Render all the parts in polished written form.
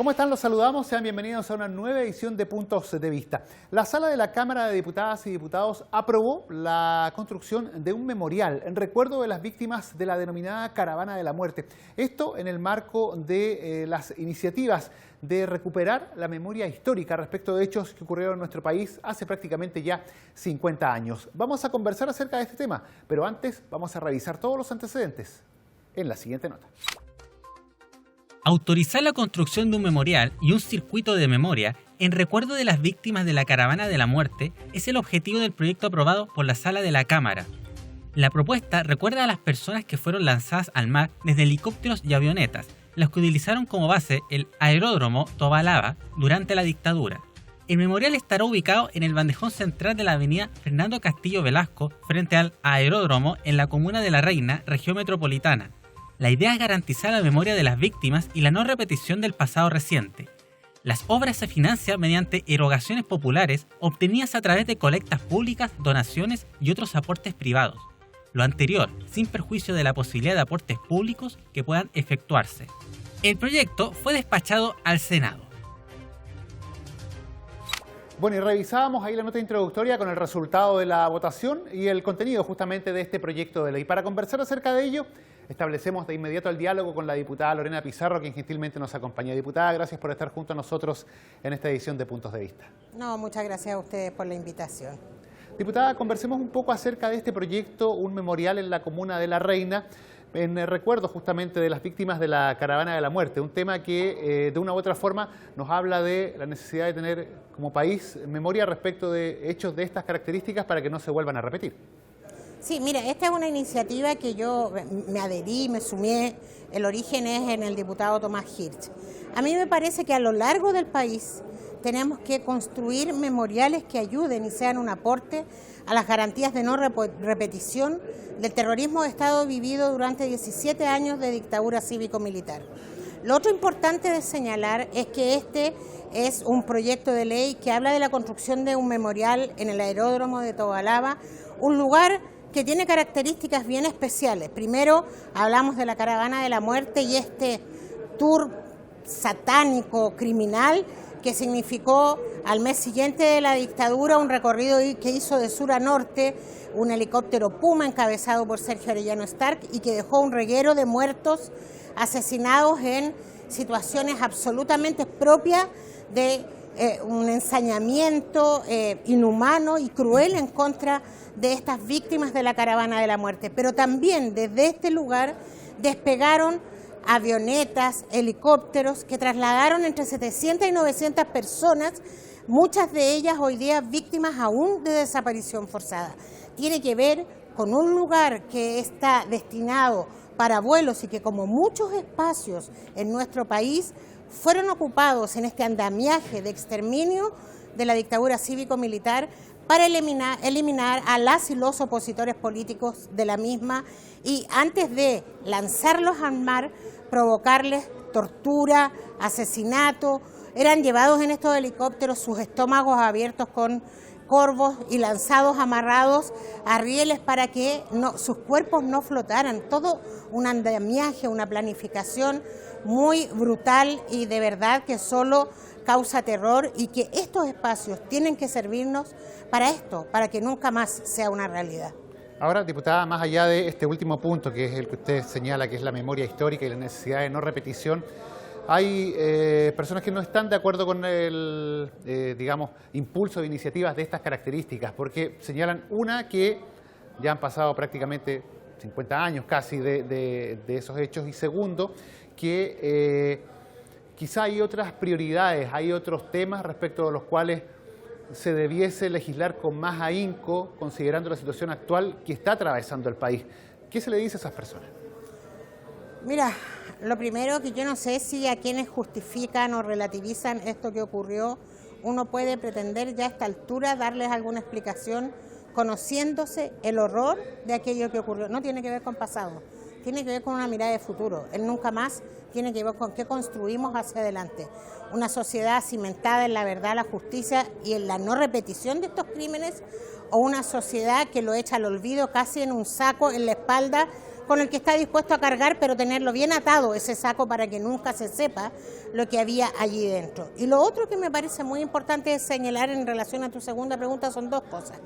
¿Cómo están? Los saludamos. Sean bienvenidos a una nueva edición de Puntos de Vista. La Sala de la Cámara de Diputadas y Diputados aprobó la construcción de un memorial en recuerdo de las víctimas de la denominada Caravana de la Muerte. Esto en el marco de las iniciativas de recuperar la memoria histórica respecto de hechos que ocurrieron en nuestro país hace prácticamente ya 50 años. Vamos a conversar acerca de este tema, pero antes vamos a revisar todos los antecedentes en la siguiente nota. Autorizar la construcción de un memorial y un circuito de memoria en recuerdo de las víctimas de la Caravana de la Muerte es el objetivo del proyecto aprobado por la Sala de la Cámara. La propuesta recuerda a las personas que fueron lanzadas al mar desde helicópteros y avionetas, las que utilizaron como base el aeródromo Tobalaba durante la dictadura. El memorial estará ubicado en el bandejón central de la avenida Fernando Castillo Velasco, frente al aeródromo en la comuna de La Reina, región metropolitana. La idea es garantizar la memoria de las víctimas y la no repetición del pasado reciente. Las obras se financian mediante erogaciones populares obtenidas a través de colectas públicas, donaciones y otros aportes privados. Lo anterior, sin perjuicio de la posibilidad de aportes públicos que puedan efectuarse. El proyecto fue despachado al Senado. Bueno, y revisábamos ahí la nota introductoria con el resultado de la votación y el contenido justamente de este proyecto de ley. Para conversar acerca de ello, establecemos de inmediato el diálogo con la diputada Lorena Pizarro, quien gentilmente nos acompaña. Diputada, gracias por estar junto a nosotros en esta edición de Puntos de Vista. No, muchas gracias a ustedes por la invitación. Diputada, conversemos un poco acerca de este proyecto, un memorial en la comuna de La Reina, en recuerdo justamente de las víctimas de la Caravana de la Muerte, un tema que de una u otra forma nos habla de la necesidad de tener como país memoria respecto de hechos de estas características para que no se vuelvan a repetir. Sí, mira, esta es una iniciativa que yo me adherí, me sumé, el origen es en el diputado Tomás Hirsch. A mí me parece que a lo largo del país tenemos que construir memoriales que ayuden y sean un aporte a las garantías de no repetición del terrorismo de Estado vivido durante 17 años de dictadura cívico-militar. Lo otro importante de señalar es que este es un proyecto de ley que habla de la construcción de un memorial en el aeródromo de Tobalaba, un lugar que tiene características bien especiales. Primero hablamos de la Caravana de la Muerte y este tour satánico, criminal, que significó al mes siguiente de la dictadura un recorrido que hizo de sur a norte un helicóptero Puma encabezado por Sergio Arellano Stark y que dejó un reguero de muertos asesinados en situaciones absolutamente propias de un ensañamiento inhumano y cruel en contra de estas víctimas de la Caravana de la Muerte. Pero también desde este lugar despegaron avionetas, helicópteros que trasladaron entre 700 y 900 personas, muchas de ellas hoy día víctimas aún de desaparición forzada. Tiene que ver con un lugar que está destinado para vuelos y que, como muchos espacios en nuestro país, fueron ocupados en este andamiaje de exterminio de la dictadura cívico-militar para eliminar a las y los opositores políticos de la misma y antes de lanzarlos al mar, provocarles tortura, asesinato. Eran llevados en estos helicópteros sus estómagos abiertos con corvos y lanzados amarrados a rieles para que sus cuerpos no flotaran. Todo un andamiaje, una planificación muy brutal y de verdad que solo causa terror y que estos espacios tienen que servirnos para esto, para que nunca más sea una realidad. Ahora, diputada, más allá de este último punto, que es el que usted señala, que es la memoria histórica y la necesidad de no repetición, hay personas que no están de acuerdo con el, digamos, impulso de iniciativas de estas características, porque señalan una que ya han pasado prácticamente 50 años casi de esos hechos, y segundo, que quizá hay otras prioridades, hay otros temas respecto a los cuales se debiese legislar con más ahínco, considerando la situación actual que está atravesando el país. ¿Qué se le dice a esas personas? Mira, lo primero que yo no sé si a quienes justifican o relativizan esto que ocurrió, uno puede pretender ya a esta altura darles alguna explicación conociéndose el horror de aquello que ocurrió. No tiene que ver con pasado, tiene que ver con una mirada de futuro. El nunca más tiene que ver con qué construimos hacia adelante. Una sociedad cimentada en la verdad, la justicia y en la no repetición de estos crímenes, o una sociedad que lo echa al olvido casi en un saco en la espalda con el que está dispuesto a cargar, pero tenerlo bien atado ese saco para que nunca se sepa lo que había allí dentro. Y lo otro que me parece muy importante señalar en relación a tu segunda pregunta son dos cosas.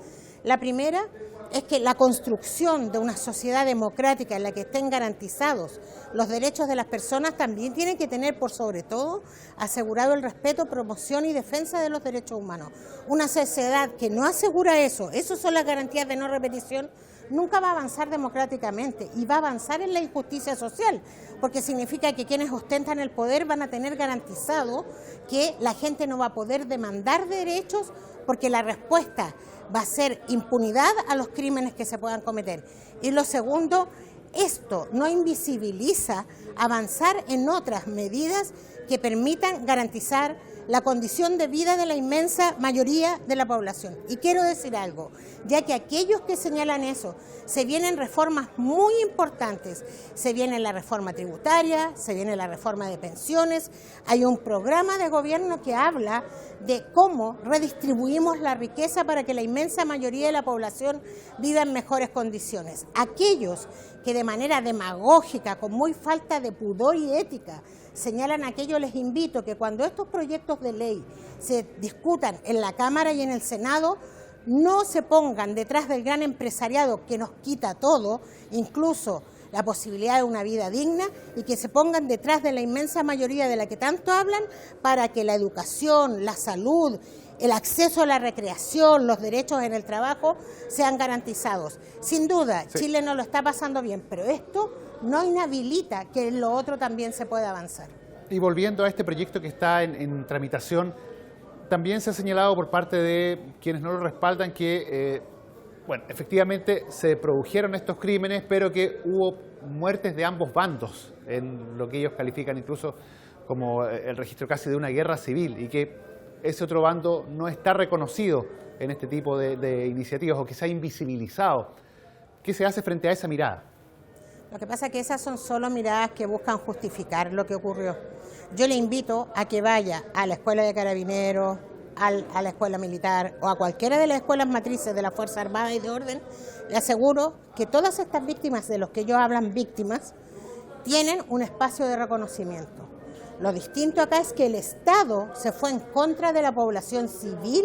La primera es que la construcción de una sociedad democrática en la que estén garantizados los derechos de las personas también tiene que tener por sobre todo asegurado el respeto, promoción y defensa de los derechos humanos. Una sociedad que no asegura eso son las garantías de no repetición, nunca va a avanzar democráticamente y va a avanzar en la injusticia social, porque significa que quienes ostentan el poder van a tener garantizado que la gente no va a poder demandar derechos porque la respuesta va a ser impunidad a los crímenes que se puedan cometer. Y lo segundo, esto no invisibiliza avanzar en otras medidas que permitan garantizar la condición de vida de la inmensa mayoría de la población. Y quiero decir algo, ya que aquellos que señalan eso, se vienen reformas muy importantes, se viene la reforma tributaria, se viene la reforma de pensiones, hay un programa de gobierno que habla de cómo redistribuimos la riqueza para que la inmensa mayoría de la población viva en mejores condiciones. Aquellos que de manera demagógica, con muy falta de pudor y ética, señalan aquello, les invito que cuando estos proyectos de ley se discutan en la Cámara y en el Senado, no se pongan detrás del gran empresariado que nos quita todo, incluso la posibilidad de una vida digna, y que se pongan detrás de la inmensa mayoría de la que tanto hablan para que la educación, la salud, el acceso a la recreación, los derechos en el trabajo sean garantizados. Sin duda, sí, Chile no lo está pasando bien, pero esto no inhabilita que en lo otro también se pueda avanzar. Y volviendo a este proyecto que está en tramitación, también se ha señalado por parte de quienes no lo respaldan que, bueno, efectivamente se produjeron estos crímenes, pero que hubo muertes de ambos bandos, en lo que ellos califican incluso como el registro casi de una guerra civil, y que ese otro bando no está reconocido en este tipo de iniciativas o que se ha invisibilizado. ¿Qué se hace frente a esa mirada? Lo que pasa es que esas son solo miradas que buscan justificar lo que ocurrió. Yo le invito a que vaya a la Escuela de Carabineros, a la Escuela Militar o a cualquiera de las escuelas matrices de la Fuerza Armada y de Orden. Le aseguro que todas estas víctimas de los que ellos hablan víctimas tienen un espacio de reconocimiento. Lo distinto acá es que el Estado se fue en contra de la población civil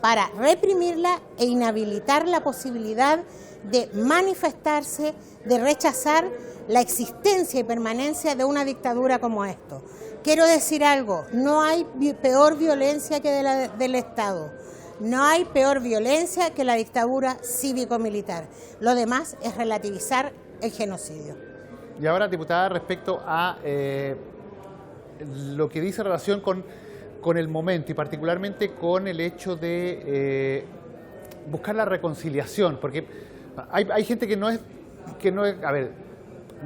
para reprimirla e inhabilitar la posibilidad de manifestarse, de rechazar la existencia y permanencia de una dictadura como esto. Quiero decir algo, no hay peor violencia que del Estado, no hay peor violencia que la dictadura cívico-militar. Lo demás es relativizar el genocidio. Y ahora, diputada, respecto a lo que dice en relación con el momento y particularmente con el hecho de buscar la reconciliación, porque hay gente que no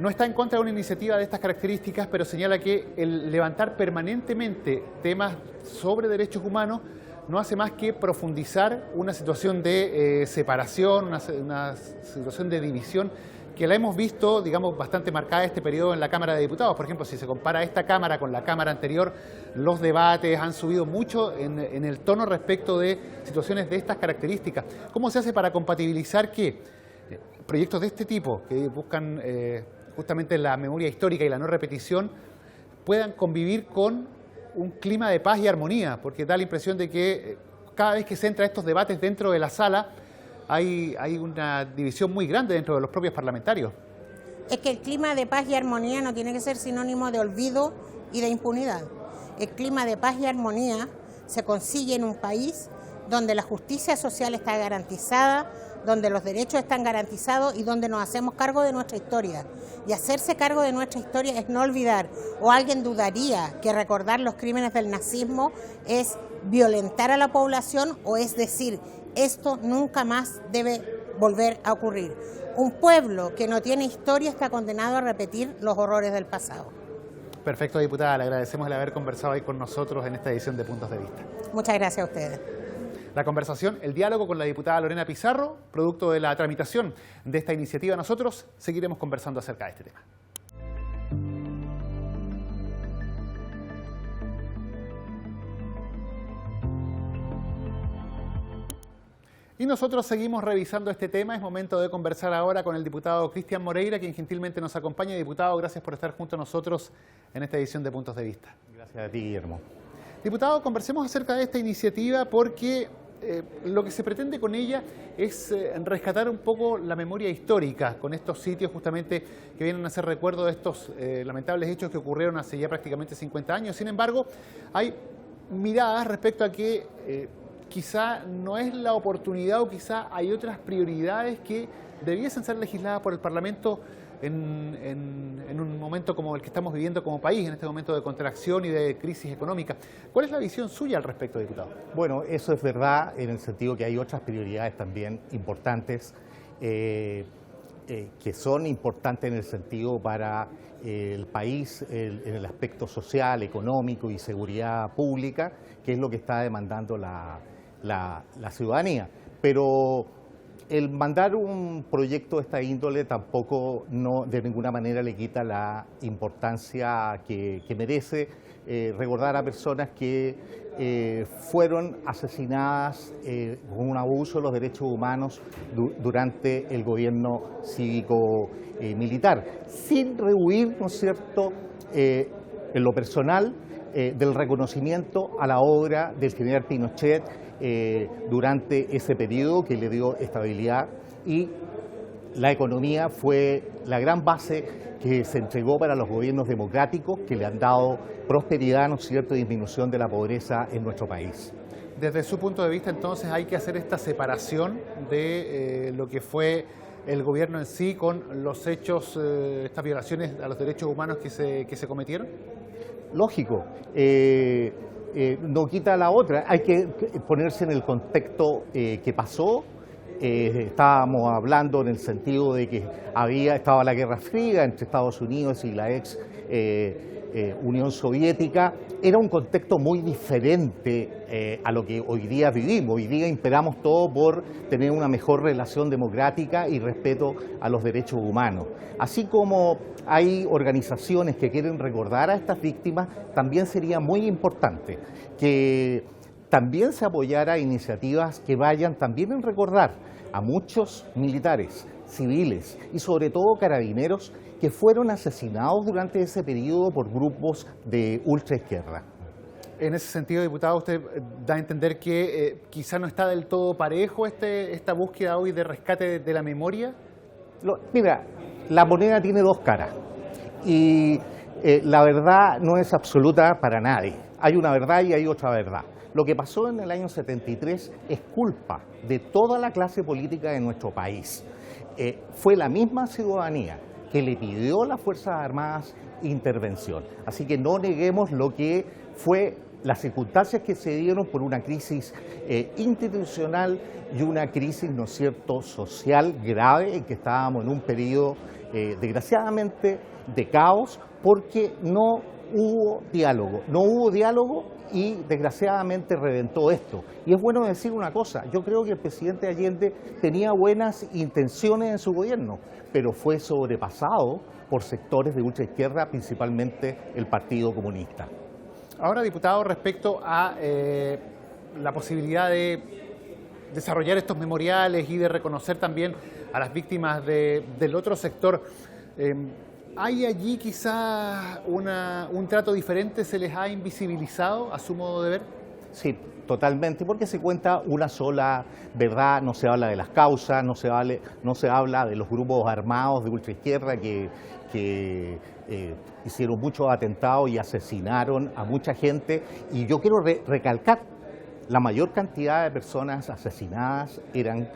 está en contra de una iniciativa de estas características, pero señala que el levantar permanentemente temas sobre derechos humanos no hace más que profundizar una situación de separación, una situación de división que la hemos visto, digamos, bastante marcada este periodo en la Cámara de Diputados. Por ejemplo, si se compara esta Cámara con la Cámara anterior, los debates han subido mucho en el tono respecto de situaciones de estas características. ¿Cómo se hace para compatibilizar que proyectos de este tipo, que buscan justamente la memoria histórica y la no repetición, puedan convivir con un clima de paz y armonía? Porque da la impresión de que cada vez que se entra a estos debates dentro de la sala, hay una división muy grande dentro de los propios parlamentarios. Es que el clima de paz y armonía no tiene que ser sinónimo de olvido y de impunidad. El clima de paz y armonía se consigue en un país donde la justicia social está garantizada, donde los derechos están garantizados y donde nos hacemos cargo de nuestra historia. Y hacerse cargo de nuestra historia es no olvidar, o alguien dudaría que recordar los crímenes del nazismo es violentar a la población, o es decir, esto nunca más debe volver a ocurrir. Un pueblo que no tiene historia está condenado a repetir los horrores del pasado. Perfecto, diputada. Le agradecemos el haber conversado ahí con nosotros en esta edición de Puntos de Vista. Muchas gracias a ustedes. La conversación, el diálogo con la diputada Lorena Pizarro, producto de la tramitación de esta iniciativa. Nosotros seguiremos conversando acerca de este tema. Y nosotros seguimos revisando este tema. Es momento de conversar ahora con el diputado Cristian Moreira, quien gentilmente nos acompaña. Diputado, gracias por estar junto a nosotros en esta edición de Puntos de Vista. Gracias a ti, Guillermo. Diputado, conversemos acerca de esta iniciativa porque lo que se pretende con ella es rescatar un poco la memoria histórica con estos sitios justamente que vienen a hacer recuerdo de estos lamentables hechos que ocurrieron hace ya prácticamente 50 años. Sin embargo, hay miradas respecto a que quizá no es la oportunidad o quizá hay otras prioridades que debiesen ser legisladas por el Parlamento en un momento como el que estamos viviendo como país, en este momento de contracción y de crisis económica. ¿Cuál es la visión suya al respecto, diputado? Bueno, eso es verdad en el sentido que hay otras prioridades también importantes que son importantes en el sentido para el país en el aspecto social, económico y seguridad pública, que es lo que está demandando la ciudadanía. Pero el mandar un proyecto de esta índole tampoco de ninguna manera le quita la importancia que merece recordar a personas que fueron asesinadas con un abuso de los derechos humanos durante el gobierno cívico-militar, sin rehuir, ¿no es cierto?, en lo personal, del reconocimiento a la obra del general Pinochet durante ese periodo que le dio estabilidad, y la economía fue la gran base que se entregó para los gobiernos democráticos que le han dado prosperidad, ¿no es cierto?, y disminución de la pobreza en nuestro país. Desde su punto de vista, entonces, hay que hacer esta separación de lo que fue el gobierno en sí con los hechos, estas violaciones a los derechos humanos que se cometieron. Lógico, no quita la otra, hay que ponerse en el contexto que pasó. Estábamos hablando en el sentido de que estaba la Guerra Fría entre Estados Unidos y la ex Unión Soviética. Era un contexto muy diferente a lo que hoy día vivimos. Hoy día imperamos todo por tener una mejor relación democrática y respeto a los derechos humanos. Así como hay organizaciones que quieren recordar a estas víctimas, también sería muy importante que también se apoyara iniciativas que vayan también en recordar a muchos militares, civiles y sobre todo carabineros que fueron asesinados durante ese periodo por grupos de ultraizquierda. En ese sentido, diputado, usted da a entender que quizá no está del todo parejo esta búsqueda hoy de rescate de la memoria. Mira, la moneda tiene dos caras y la verdad no es absoluta para nadie. Hay una verdad y hay otra verdad. Lo que pasó en el año 73 es culpa de toda la clase política de nuestro país. Fue la misma ciudadanía que le pidió a las Fuerzas Armadas intervención. Así que no neguemos lo que fue las circunstancias que se dieron por una crisis institucional y una crisis, ¿no es cierto?, social grave, en que estábamos en un periodo, desgraciadamente, de caos, porque no hubo diálogo y desgraciadamente reventó esto. Y es bueno decir una cosa, yo creo que el presidente Allende tenía buenas intenciones en su gobierno, pero fue sobrepasado por sectores de ultraizquierda, principalmente el Partido Comunista. Ahora, diputado, respecto a la posibilidad de desarrollar estos memoriales y de reconocer también a las víctimas del otro sector, ¿hay allí quizás un trato diferente? ¿Se les ha invisibilizado a su modo de ver? Sí, totalmente, porque se cuenta una sola verdad, no se habla de las causas, no se habla de los grupos armados de ultraizquierda que hicieron muchos atentados y asesinaron a mucha gente. Y yo quiero recalcar, la mayor cantidad de personas asesinadas eran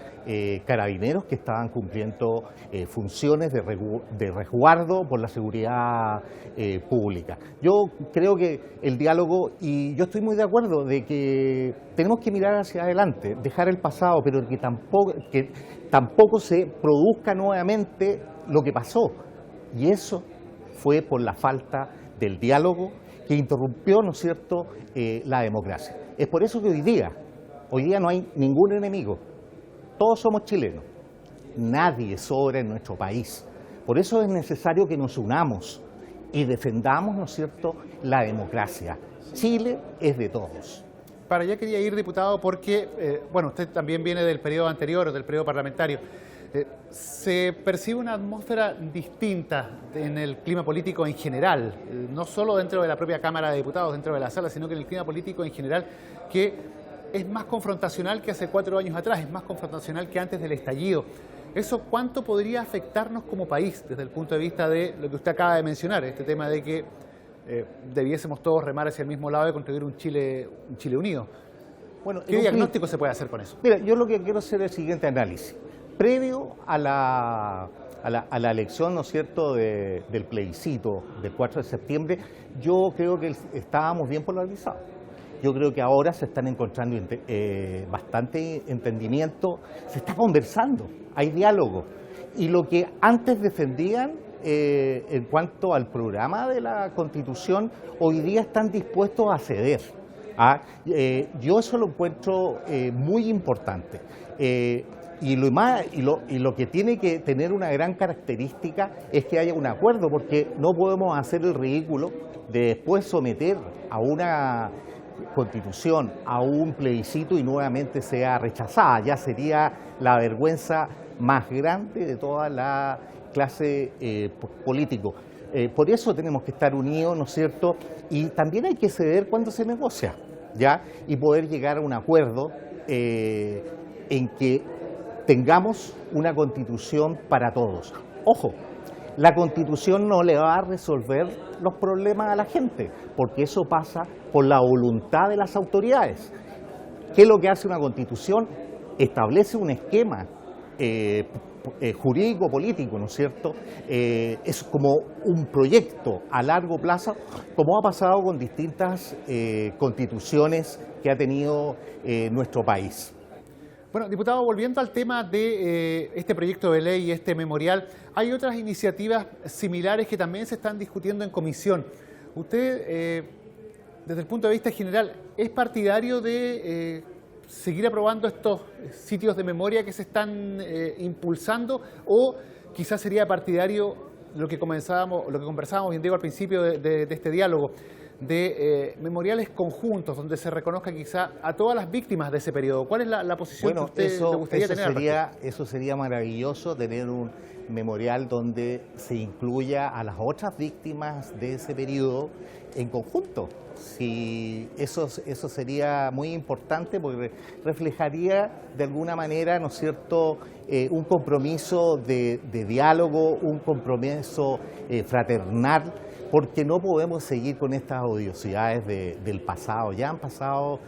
carabineros que estaban cumpliendo funciones de resguardo por la seguridad pública. Yo creo que el diálogo, y yo estoy muy de acuerdo de que tenemos que mirar hacia adelante, dejar el pasado, pero que tampoco se produzca nuevamente lo que pasó. Y eso fue por la falta del diálogo que interrumpió, ¿no es cierto?, la democracia. Es por eso que hoy día no hay ningún enemigo. Todos somos chilenos. Nadie sobra en nuestro país. Por eso es necesario que nos unamos y defendamos, ¿no es cierto?, la democracia. Chile es de todos. para allá quería ir, diputado, porque, bueno, usted también viene del periodo anterior, del periodo parlamentario. Se percibe una atmósfera distinta en el clima político en general, no solo dentro de la propia Cámara de Diputados, dentro de la sala, sino que en el clima político en general, que es más confrontacional que hace 4 años atrás, es más confrontacional que antes del estallido. ¿Eso cuánto podría afectarnos como país desde el punto de vista de lo que usted acaba de mencionar, este tema de que debiésemos todos remar hacia el mismo lado y construir un Chile unido? Bueno, ¿Qué diagnóstico se puede hacer con eso? Mira, yo lo que quiero hacer es el siguiente análisis. Previo a la elección, ¿no es cierto?, del plebiscito del 4 de septiembre, yo creo que estábamos bien polarizados. Yo creo que ahora se están encontrando bastante entendimiento, se está conversando, hay diálogo. Y lo que antes defendían en cuanto al programa de la Constitución, hoy día están dispuestos a ceder. Yo eso lo encuentro muy importante. Y lo que tiene que tener una gran característica es que haya un acuerdo, porque no podemos hacer el ridículo de después someter a una Constitución a un plebiscito y nuevamente sea rechazada. Ya sería la vergüenza más grande de toda la clase político. Por eso tenemos que estar unidos, ¿no es cierto? Y también hay que ceder cuando se negocia, ¿ya? Y poder llegar a un acuerdo en que tengamos una Constitución para todos. Ojo, la Constitución no le va a resolver los problemas a la gente, porque eso pasa por la voluntad de las autoridades. ¿Qué es lo que hace una Constitución? Establece un esquema jurídico-político, ¿no es cierto? Es como un proyecto a largo plazo, como ha pasado con distintas constituciones que ha tenido nuestro país. Bueno, diputado, volviendo al tema de este proyecto de ley y este memorial, hay otras iniciativas similares que también se están discutiendo en comisión. Usted, desde el punto de vista general, ¿es partidario de seguir aprobando estos sitios de memoria que se están impulsando, o quizás sería partidario lo que conversábamos bien digo al principio de este diálogo, de memoriales conjuntos donde se reconozca quizá a todas las víctimas de ese periodo? ¿Cuál es la posición que usted le gustaría tener? Eso sería maravilloso, tener un memorial donde se incluya a las otras víctimas de ese periodo en conjunto. Sí, eso sería muy importante, porque reflejaría de alguna manera, ¿no es cierto?, un compromiso de diálogo, un compromiso fraternal, porque no podemos seguir con estas odiosidades del pasado. Ya han pasado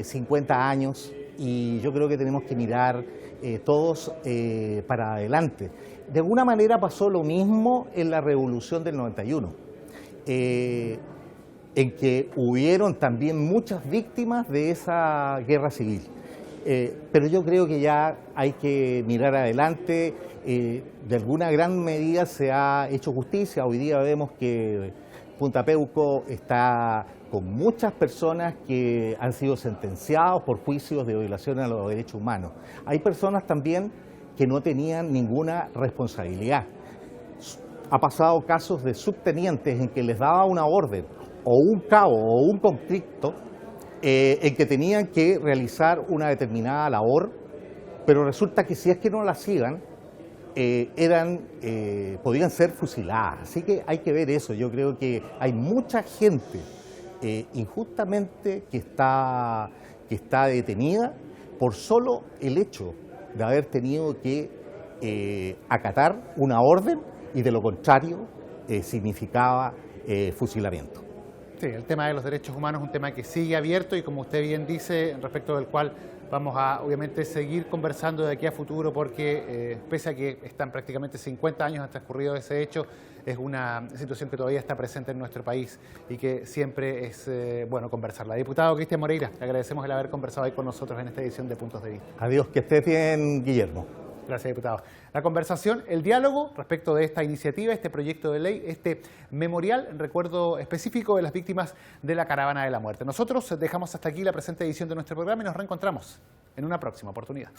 50 años y yo creo que tenemos que mirar todos para adelante. De alguna manera pasó lo mismo en la Revolución del 91, en que hubieron también muchas víctimas de esa guerra civil. Pero yo creo que ya hay que mirar adelante. De alguna gran medida se ha hecho justicia. Hoy día vemos que Punta Peuco está con muchas personas que han sido sentenciados por juicios de violación a los derechos humanos. Hay personas también que no tenían ninguna responsabilidad. Ha pasado casos de subtenientes en que les daba una orden o un cabo o un conflicto en que tenían que realizar una determinada labor, pero resulta que si es que no la hacían, podían ser fusiladas. Así que hay que ver eso. Yo creo que hay mucha gente injustamente que está detenida por solo el hecho de haber tenido que acatar una orden, y de lo contrario significaba fusilamiento. Sí, el tema de los derechos humanos es un tema que sigue abierto y, como usted bien dice, respecto del cual vamos a obviamente seguir conversando de aquí a futuro, porque pese a que están prácticamente 50 años han transcurrido ese hecho, es una situación que todavía está presente en nuestro país y que siempre es bueno conversarla. Diputado Cristian Moreira, le agradecemos el haber conversado ahí con nosotros en esta edición de Puntos de Vista. Adiós, que estés bien, Guillermo. Gracias, diputado. La conversación, el diálogo respecto de esta iniciativa, este proyecto de ley, este memorial en recuerdo específico de las víctimas de la Caravana de la Muerte. Nosotros dejamos hasta aquí la presente edición de nuestro programa y nos reencontramos en una próxima oportunidad.